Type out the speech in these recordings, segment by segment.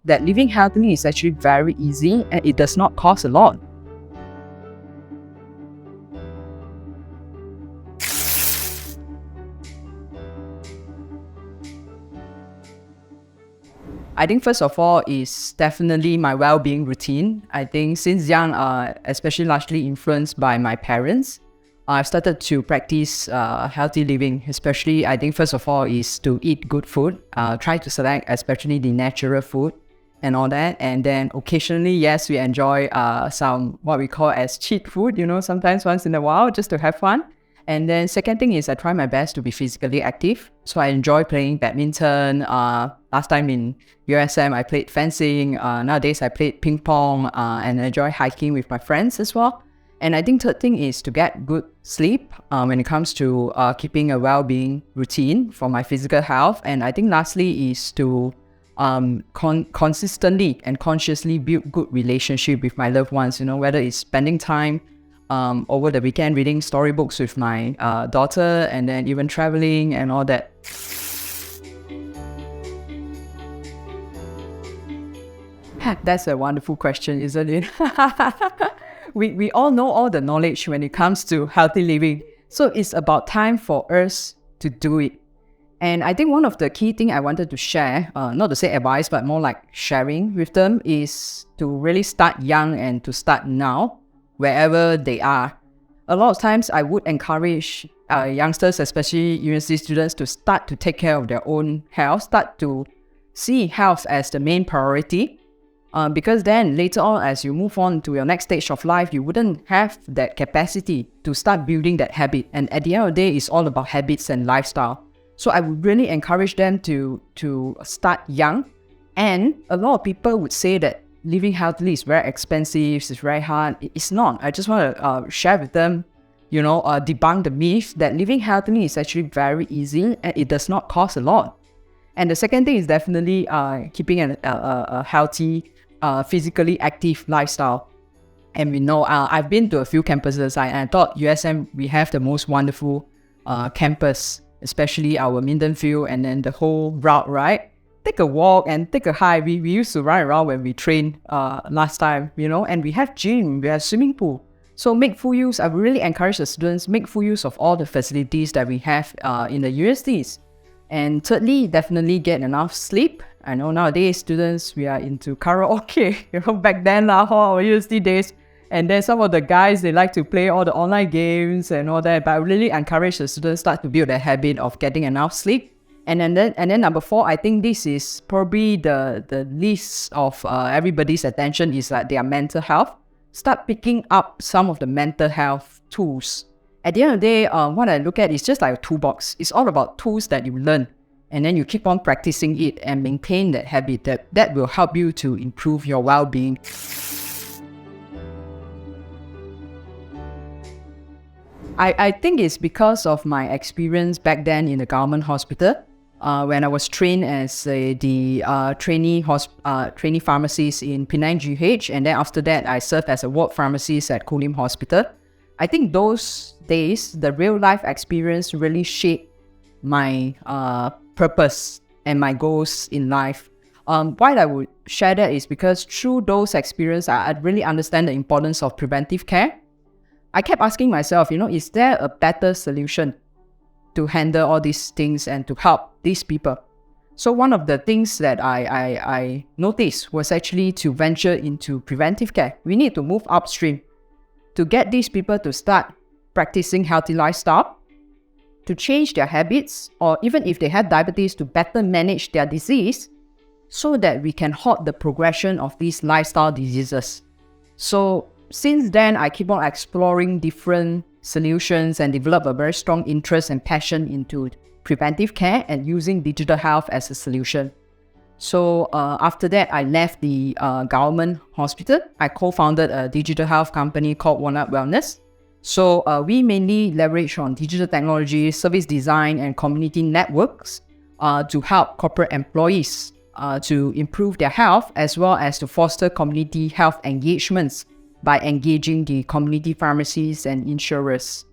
that living healthily is actually very easy and it does not cost a lot. I think first of all is definitely my well-being routine. I think since young, especially largely influenced by my parents, I've started to practice healthy living. Especially, I think first of all is to eat good food. Try to select especially the natural food and all that. And then occasionally, yes, we enjoy some what we call as cheat food, sometimes once in a while just to have fun. And then second thing is I try my best to be physically active. So I enjoy playing badminton. Last time in USM, I played fencing. Nowadays, I played ping pong and I enjoy hiking with my friends as well. And I think third thing is to get good sleep when it comes to keeping a well-being routine for my physical health. And I think lastly is to consistently and consciously build good relationship with my loved ones, whether it's spending time over the weekend reading storybooks with my daughter, and then even traveling and all that. That's a wonderful question, isn't it? We all know all the knowledge when it comes to healthy living. So it's about time for us to do it. And I think one of the key things I wanted to share, not to say advice, but more like sharing with them, is to really start young and to start now, wherever they are. A lot of times I would encourage youngsters, especially university students, to start to take care of their own health, start to see health as the main priority. Because then later on, as you move on to your next stage of life, you wouldn't have that capacity to start building that habit. And at the end of the day, it's all about habits and lifestyle. So I would really encourage them to start young. And a lot of people would say that living healthily is very expensive, it's very hard. It's not. I just want to share with them, debunk the myth that living healthily is actually very easy and it does not cost a lot. And the second thing is definitely keeping a healthy, physically active lifestyle. And we know, I've been to a few campuses. I thought USM, we have the most wonderful campus, especially our Minden Field and then the whole route, right? Take a walk and take a hike. We used to run around when we trained last time, and we have gym, we have swimming pool. So make full use. I really encourage the students, make full use of all the facilities that we have in the universities. And thirdly, definitely get enough sleep. I know nowadays students, we are into karaoke, back then our university days. And then some of the guys, they like to play all the online games and all that. But I really encourage the students start to build a habit of getting enough sleep. And then number 4, I think this is probably the least of everybody's attention is like their mental health. Start picking up some of the mental health tools. At the end of the day, what I look at is just like a toolbox. It's all about tools that you learn. And then you keep on practicing it and maintain that habit that will help you to improve your well-being. I think it's because of my experience back then in the government hospital. When I was trained as the trainee pharmacist in Penang GH, and then after that I served as a ward pharmacist at Khor Xin Yun Hospital. I think those days, the real life experience really shaped my purpose and my goals in life. Why I would share that is because through those experiences, I really understand the importance of preventive care. I kept asking myself, is there a better solution to handle all these things and to help these people? So one of the things that I noticed was actually to venture into preventive care. We need to move upstream to get these people to start practicing healthy lifestyle, to change their habits, or even if they have diabetes, to better manage their disease so that we can halt the progression of these lifestyle diseases. So since then, I keep on exploring different solutions and develop a very strong interest and passion into preventive care and using digital health as a solution. So after that, I left the government hospital. I co-founded a digital health company called Walnut Wellness. So we mainly leverage on digital technology, service design, and community networks to help corporate employees to improve their health, as well as to foster community health engagements by engaging the community pharmacies and insurers.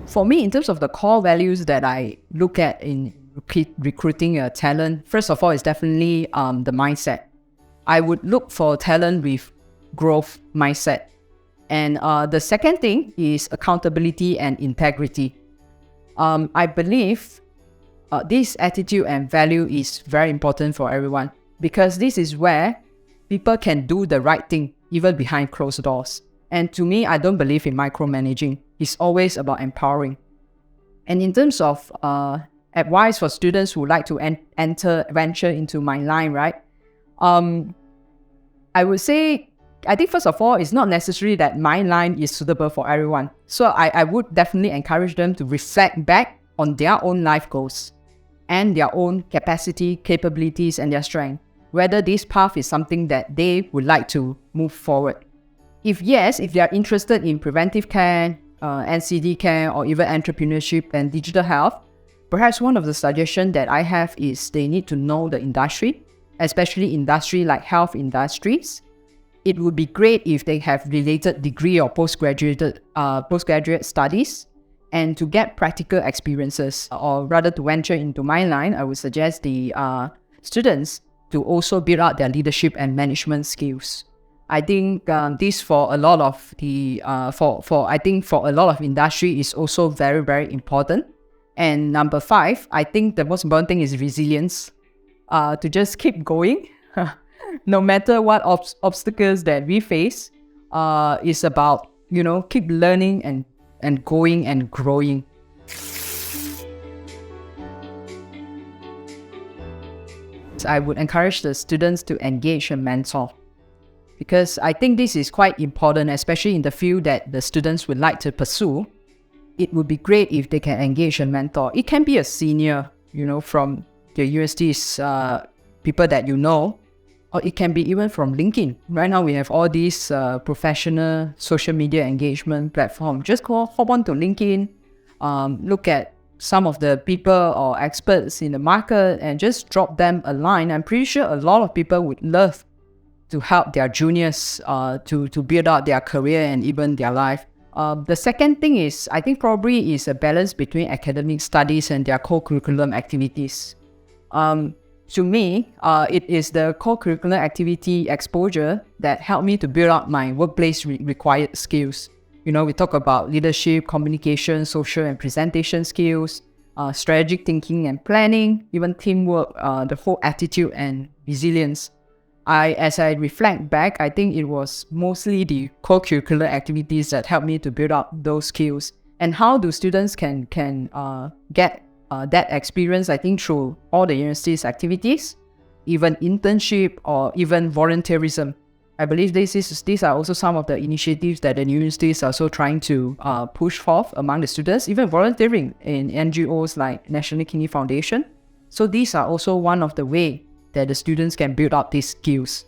For me, in terms of the core values that I look at in recruiting a talent, first of all, is definitely the mindset. I would look for talent with growth mindset. And the second thing is accountability and integrity. I believe this attitude and value is very important for everyone, because this is where people can do the right thing even behind closed doors. And to me, I don't believe in micromanaging. It's always about empowering. And in terms of advice for students who like to venture into my line, right? I would say, I think first of all, it's not necessary that my line is suitable for everyone. So I would definitely encourage them to reflect back on their own life goals and their own capacity, capabilities, and their strength, whether this path is something that they would like to move forward. If yes, if they are interested in preventive care, NCD care, or even entrepreneurship and digital health, perhaps one of the suggestions that I have is they need to know the industry, especially industry like health industries. It would be great if they have related degree or postgraduate studies, and to get practical experiences, or rather to venture into my line, I would suggest the students to also build out their leadership and management skills. I think this for a lot of the for a lot of industry is also very, very important. And number 5, I think the most important thing is resilience. To just keep going, no matter what obstacles that we face. Is about, keep learning and going and growing. So I would encourage the students to engage a mentor, because I think this is quite important, especially in the field that the students would like to pursue. It would be great if they can engage a mentor. It can be a senior, from the university's people that you know, or it can be even from LinkedIn. Right now, we have all these professional social media engagement platforms. Just hop on to LinkedIn, look at some of the people or experts in the market and just drop them a line. I'm pretty sure a lot of people would love to help their juniors to build out their career and even their life. The second thing is, I think probably is a balance between academic studies and their co-curriculum activities. To me, it is the co-curricular activity exposure that helped me to build up my workplace required skills. We talk about leadership, communication, social and presentation skills, strategic thinking and planning, even teamwork, the whole attitude and resilience. As I reflect back, I think it was mostly the co-curricular activities that helped me to build up those skills. And how do students can get that experience? I think through all the university's activities, even internship or even volunteerism. I believe these are also some of the initiatives that the universities are also trying to push forth among the students, even volunteering in NGOs like National Kidney Foundation. So these are also one of the ways that the students can build up these skills.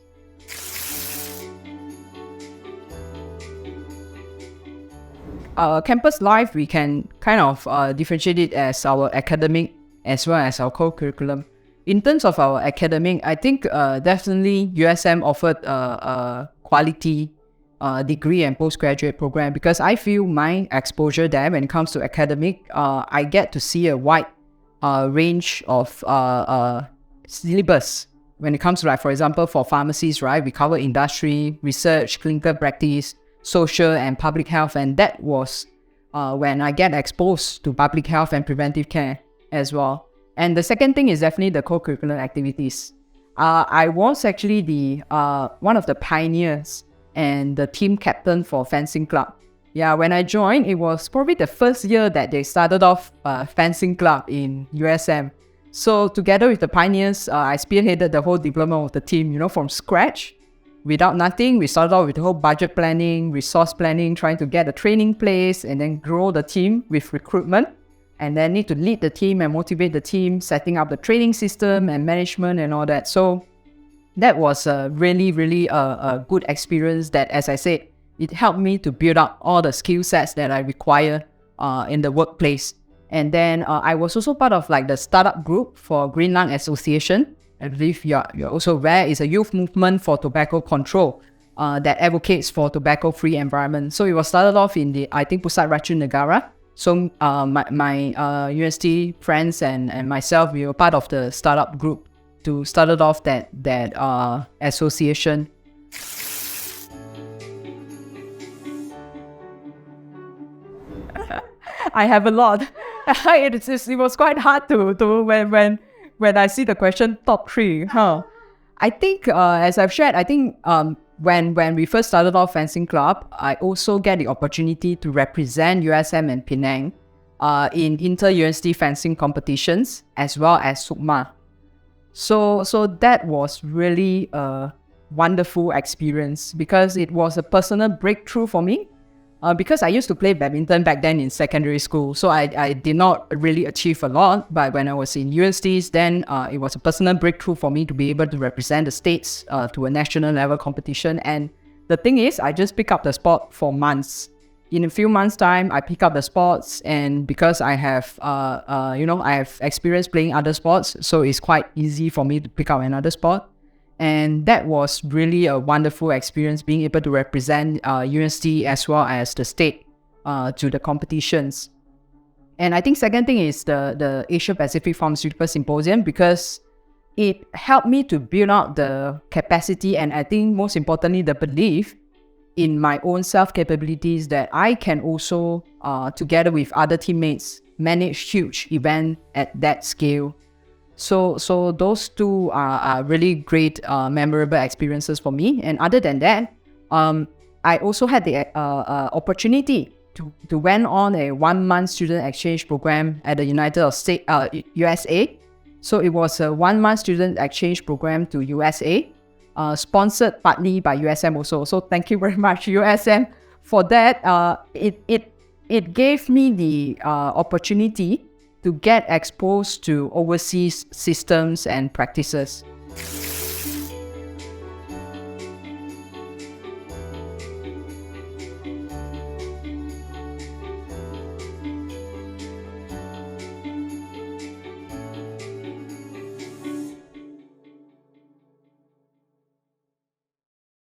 Campus life, we can kind of differentiate it as our academic as well as our co-curriculum. In terms of our academic, I think definitely USM offered a quality degree and postgraduate program, because I feel my exposure there when it comes to academic, I get to see a wide range of syllabus. When it comes to, like, for example, for pharmacies, right, we cover industry, research, clinical practice, social and public health, and that was when I get exposed to public health and preventive care as well. And the second thing is definitely the co-curricular activities. I was actually the one of the pioneers and the team captain for fencing club. Yeah, when I joined, it was probably the first year that they started off fencing club in USM. So together with the pioneers, I spearheaded the whole development of the team, from scratch. Without nothing, we started off with the whole budget planning, resource planning, trying to get the training place, and then grow the team with recruitment. And then need to lead the team and motivate the team, setting up the training system and management and all that. So that was a really, really a good experience that, as I said, it helped me to build up all the skill sets that I require in the workplace. And then I was also part of the startup group for Green Lung Association. I believe you're also aware, it's a youth movement for tobacco control that advocates for tobacco-free environment. So it was started off in the, I think, Pusat Racun Negara. So my university friends and myself, we were part of the startup group to started off that association. I have a lot. It was quite hard to when I see the question top three. I think as I've shared, I think when we first started off fencing club, I also get the opportunity to represent USM and Penang in inter-university fencing competitions as well as SUKMA. So that was really a wonderful experience because it was a personal breakthrough for me. Because I used to play badminton back then in secondary school, so I did not really achieve a lot. But when I was in universities, then it was a personal breakthrough for me to be able to represent the states to a national level competition. And the thing is, I just pick up the sport for months. In a few months' time, I pick up the sports, and because I have, I have experience playing other sports, so it's quite easy for me to pick up another sport. And that was really a wonderful experience, being able to represent university as well as the state to the competitions. And I think second thing is the Asia Pacific Pharmaceutical Symposium, because it helped me to build out the capacity and I think most importantly the belief in my own self-capabilities that I can also, together with other teammates, manage huge events at that scale. So those two are really great, memorable experiences for me. And other than that, I also had the opportunity to went on a 1-month student exchange program at the United States, USA. So it was a 1-month student exchange program to USA, sponsored partly by USM also. So thank you very much, USM, for that. It gave me the opportunity to get exposed to overseas systems and practices.